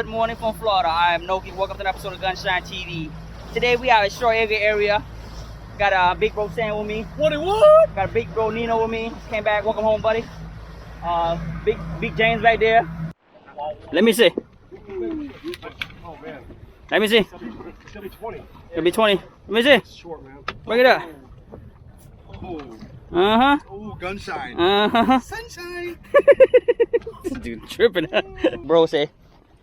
Good morning from Florida. I am Noki. Welcome to an episode of Gunshine TV. Today we are at Short Acre area. Got a big bro Sam with me. What? Got a big bro Nino with me. Just came back. Welcome home, buddy. Big James back there. Let me see. Oh man. Let me see. It's gonna be 20. It'll be 20. Let me see. It's short, man. Bring it up. Oh. Uh-huh. Ooh, gunshine. Uh-huh. Sunshine. This dude tripping. Bro say,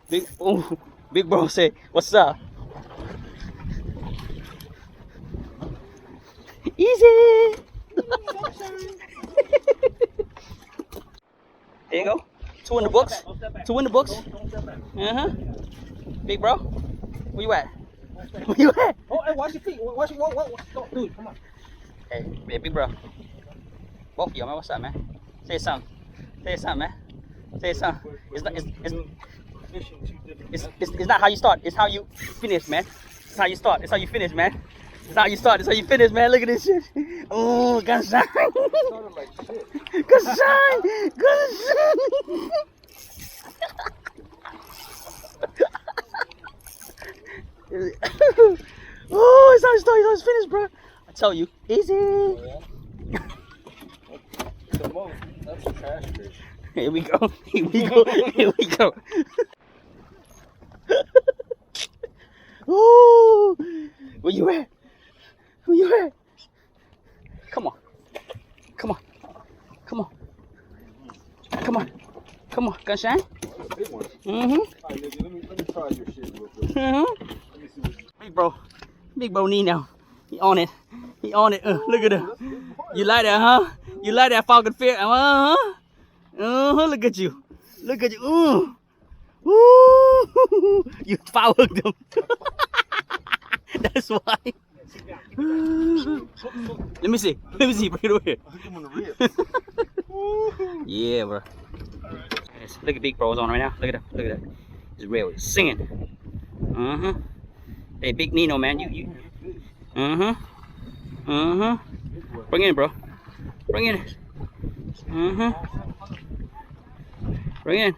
big bro say, what's up? Easy. There you go. 2 in the books. 2 in the books. Uh-huh. Big bro. Where you at? Where you at? Oh, hey, watch your feet. Watch your dude, come on. Hey, big bro. Both of y'all, man. What's up, man? Say something. Say something, man. Say something. It's not how you start. It's how you finish, man. It's how you start. It's how you finish, man. It's how you start. It's how you finish, man. Look at this shit. Oh, gunshine. Gunshine. Gunshine. Oh, it's how you start. It's how you finish, bro. I tell you, easy. Oh, yeah? That's a trash fish. Here we go. Here we go. Here we go. Ooh, where you at? Where you at? Come on. Come on. Come on. Come on. Come on. Gunshine? That's a big one. Mm-hmm. Alright, nigga, let me try your shit real quick. Mm-hmm. Let me see what Big bro Nino. He on it. He on it. Look at him. You like that, huh? You like that Falcon Fear? Uh-huh. Uh-huh. Look at you. Look at you. Ooh. Ooh. You foul hooked him. That's why. Let me see. Let me see. Bring it over here. I hooked him on the ribs. Yeah, bro. Look at Big Bro's on right now. Look at that. Look at that. He's real. He's singing. Uh-huh. Hey, Big Nino, man. You. Uh-huh. Uh-huh. Bring it in, bro. Bring it in. Uh-huh. Bring it in.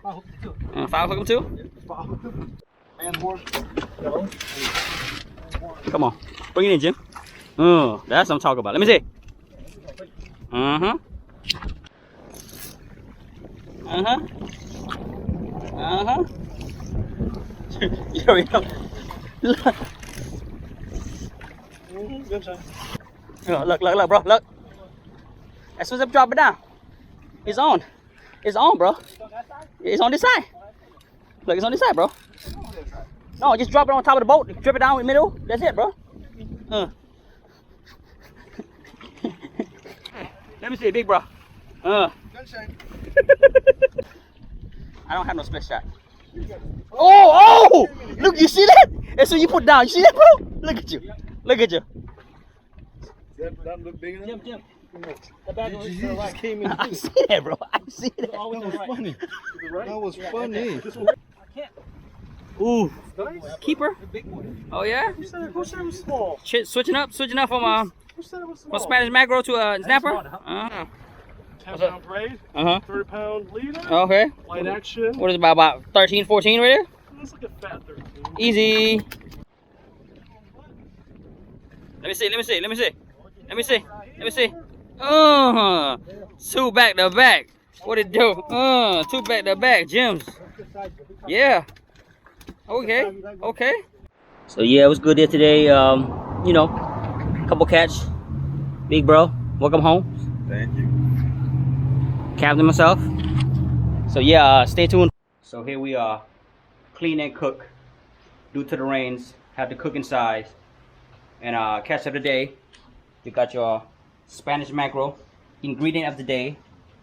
Foul hook him too? Come on. Bring it in, Jim. Oh, that's what I'm talking about. Let me see. Uh-huh. Uh-huh. Uh-huh. You already know. Look. Look, bro. Look. As soon as I drop it down, it's on. It's on, bro. It's on this side. Look, it's on this side, bro. No, just drop it on top of the boat. Drip it down in the middle. That's it, bro. Let me see, big bro. Gunshine. I don't have no split shot. Oh! Look, you see that? That's what you put down. You see that, bro? Look at you. Look at you. That look big enough? Jim. The back of just came in. I see that, bro. I see that. That was funny. That was funny. Ooh. Keeper? Oh, yeah? Who said it was small? Switching up from Who said it was small? Spanish mackerel to a snapper? 10-pound braid, Uh-huh. 30-pound leader, Okay. light action. What is it, about 13, 14 right there? Looks like a fat 13. Easy. Let me see. 2 back to back. What it do? 2 back to back, Jims. Yeah. Okay. So yeah, it was good there today. You know, couple catch. Big bro, welcome home. Thank you. Captain myself. So yeah, stay tuned. So here we are, clean and cook. Due to the rains, have to cook inside. And catch of the day, you got your Spanish mackerel. Ingredient of the day,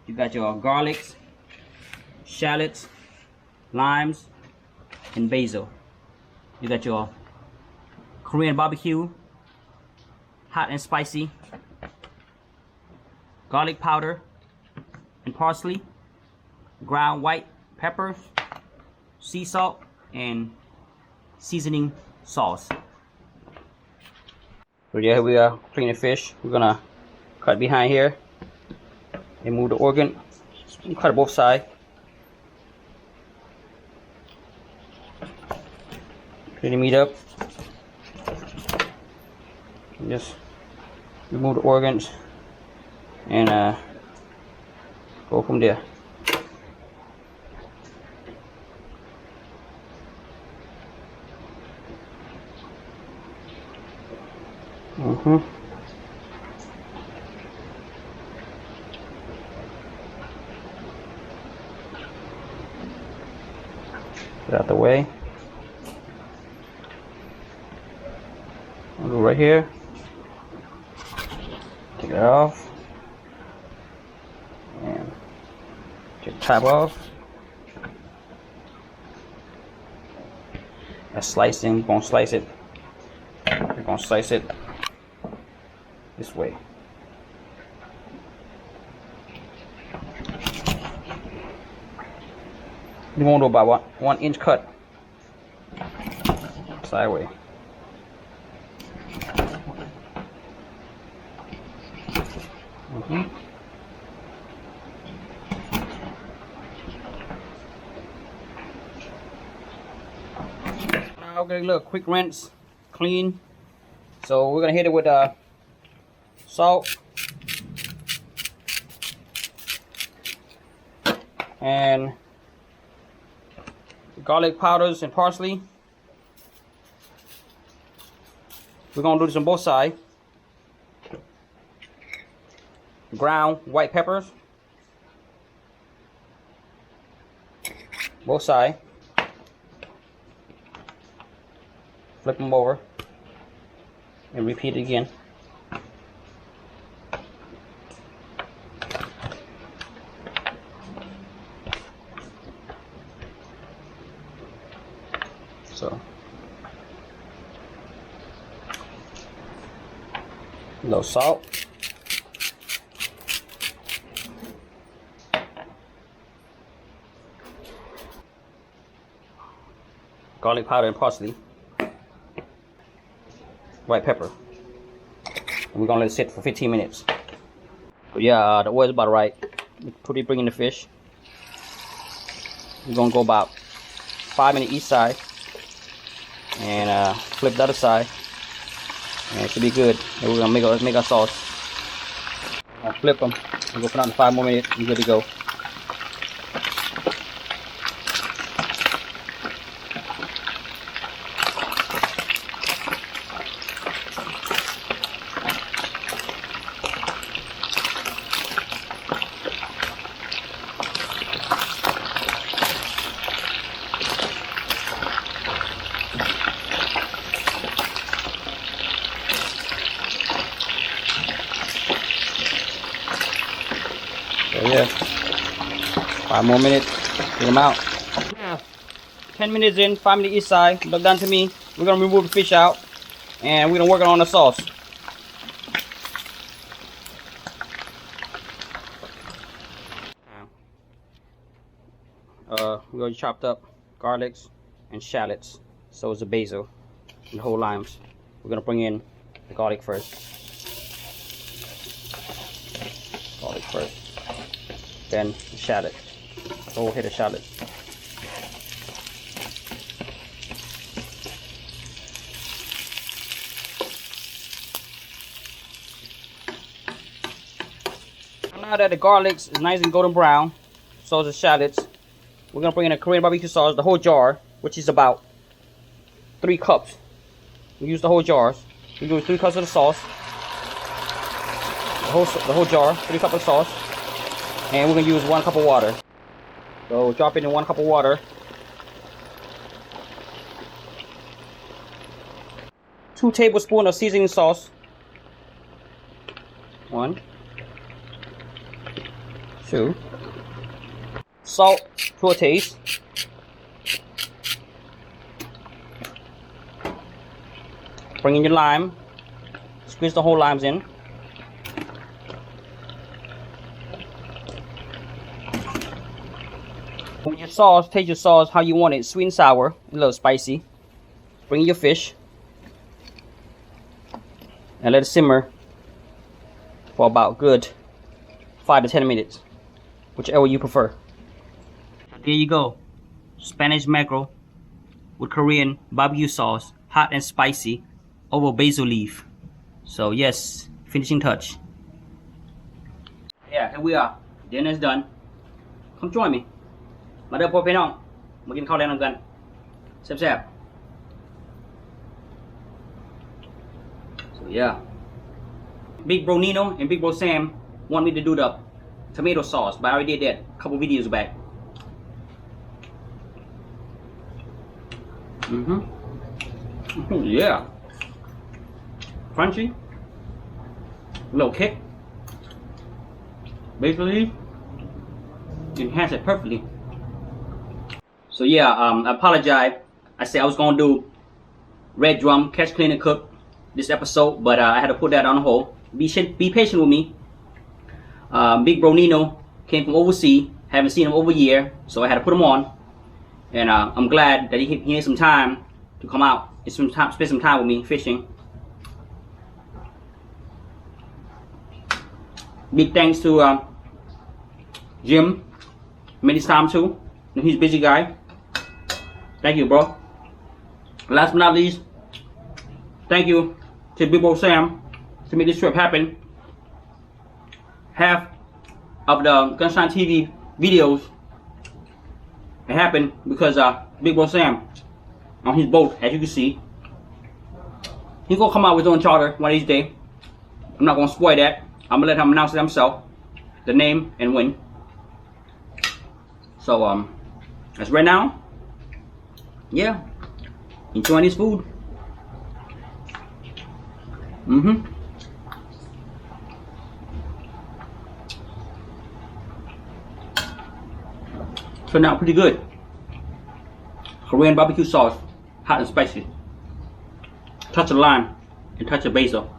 you got your garlics, shallots, limes, and basil. You got your Korean barbecue, hot and spicy, garlic powder and parsley, ground white peppers, sea salt, and seasoning sauce. So yeah, here we are cleaning fish. We're gonna cut behind here and move the organ. Cut both sides. Clean the meat up. Just remove the organs and go from there. Get out the way. I'll go right here. Take it off. And take the top off. That's slicing. We're gonna slice it. We're gonna slice it this way. You want to do about 1 inch cut sideways. Now we're gonna do a quick rinse, clean. So we're gonna hit it with salt and garlic powders and parsley. We're gonna do this on both sides. Ground white peppers, both sides. Flip them over and repeat it again. So, a little salt. Garlic powder and parsley. White pepper. And we're gonna let it sit for 15 minutes. But yeah, the oil's about right. Put it, bring in the fish. We're gonna go about 5 minutes each side. And flip the other side. And it should be good. And we're gonna make our sauce. I'll flip them. We'll go put on 5 more minutes. We're good to go. So yeah, 5 more minutes, get them out. Yeah, 10 minutes in, 5 minutes each side. Look down to me. We're gonna remove the fish out, and we're gonna work on the sauce. We already chopped up garlics and shallots. So is the basil and whole limes. We're gonna bring in the garlic first. Garlic first. Then the shallot. A whole head of shallot. Now that the garlic is nice and golden brown, so is the shallots, we're gonna bring in a Korean barbecue sauce, the whole jar, which is about 3 cups. We use the whole jars. We do 3 cups of the sauce. The whole jar, 3 cups of sauce. And we're gonna use 1 cup of water. So drop it in 1 cup of water. 2 tablespoons of seasoning sauce. 1, 2. Salt to a taste. Bring in your lime. Squeeze the whole limes in. With your sauce, taste your sauce how you want it. Sweet and sour, a little spicy. Bring in your fish. And let it simmer for about good 5 to 10 minutes. Whichever you prefer. There you go. Spanish mackerel with Korean barbecue sauce, hot and spicy, over basil leaf. So yes, finishing touch. Yeah, here we are. Dinner's done. Come join me. มาเด้อพ่อพี่น้องมากินข้าวแรงกันแซ่บๆ So yeah, Big Bro Nino and Big Bro Sam want me to do the tomato sauce, but I already did that a couple videos back. Yeah, crunchy, a little kick. Basically, enhance it perfectly. So yeah, I apologize. I said I was gonna do Red Drum Catch, Clean and Cook this episode, but I had to put that on hold. Be patient with me. Big Bro Nino came from overseas. Haven't seen him over a year, so I had to put him on. And I'm glad that he had some time to come out and spend some time with me fishing. Big thanks to Jim, many times too. He's a busy guy. Thank you, bro. Last but not least, thank you to Big Bro Sam to make this trip happen. Half of the Gunshine TV videos it happened because Big Bro Sam on his boat, as you can see. He's gonna come out with his own charter one of these days. I'm not gonna spoil that. I'm gonna let him announce it himself, the name and when. So as right now, yeah, enjoying his food. Turned out pretty good. Korean barbecue sauce, hot and spicy. Touch of lime and touch of basil.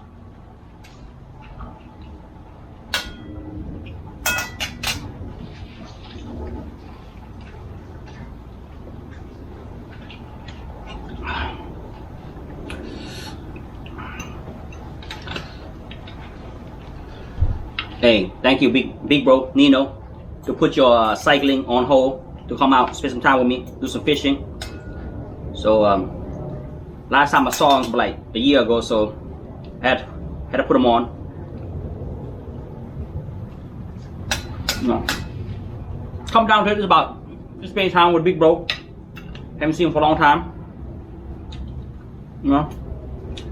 Hey, thank you, Big Bro Nino, to put your cycling on hold to come out, spend some time with me, do some fishing. So last time I saw him like a year ago, so I had to put him on. You know, come down to it. It's about just spending time with Big Bro. Haven't seen him for a long time. You know,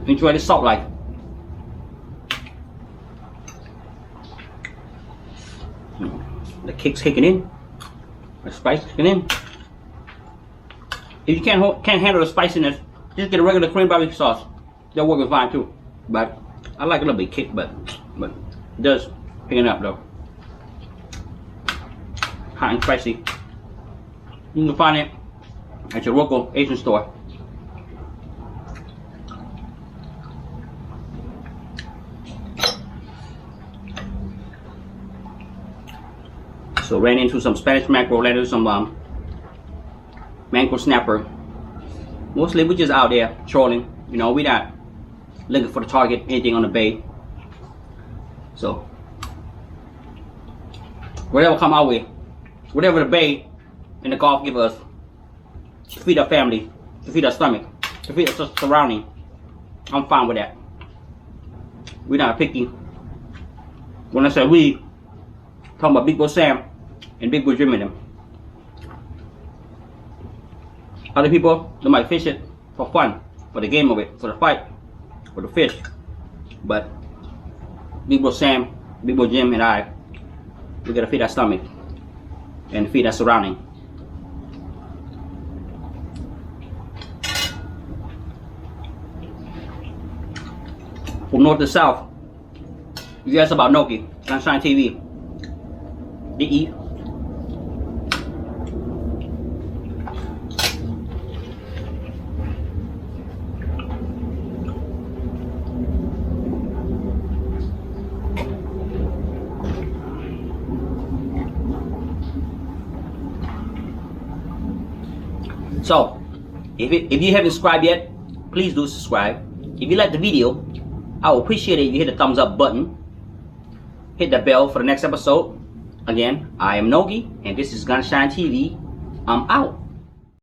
enjoy the salt life. The kick's kicking in, the spice kicking in. If you can't handle the spiciness, just get a regular Korean barbecue sauce. That'll work fine too. But I like a little bit kick, but it does pick it up though. Hot and spicy. You can find it at your local Asian store. So ran into some Spanish mackerel, ran into some mangrove snapper. Mostly we're just out there trolling. You know, we're not looking for the target, anything on the bay. So whatever come our way, whatever the bay and the Gulf give us, to feed our family, to feed our stomach, to feed our surrounding, I'm fine with that. We're not picky. When I say we, talking about Big Bro Sam and Big Bro Jim and them. Other people, they might fish it for fun, for the game of it, for the fight, for the fish. But Big Bro Sam, Big Bro Jim and I, we gotta feed our stomach and feed our surrounding. From north to south, you guys about Noki, Sunshine TV. They eat. So, if you haven't subscribed yet, please do subscribe. If you like the video, I would appreciate it if you hit the thumbs up button. Hit the bell for the next episode. Again, I am Nogi, and this is Gunshine TV. I'm out.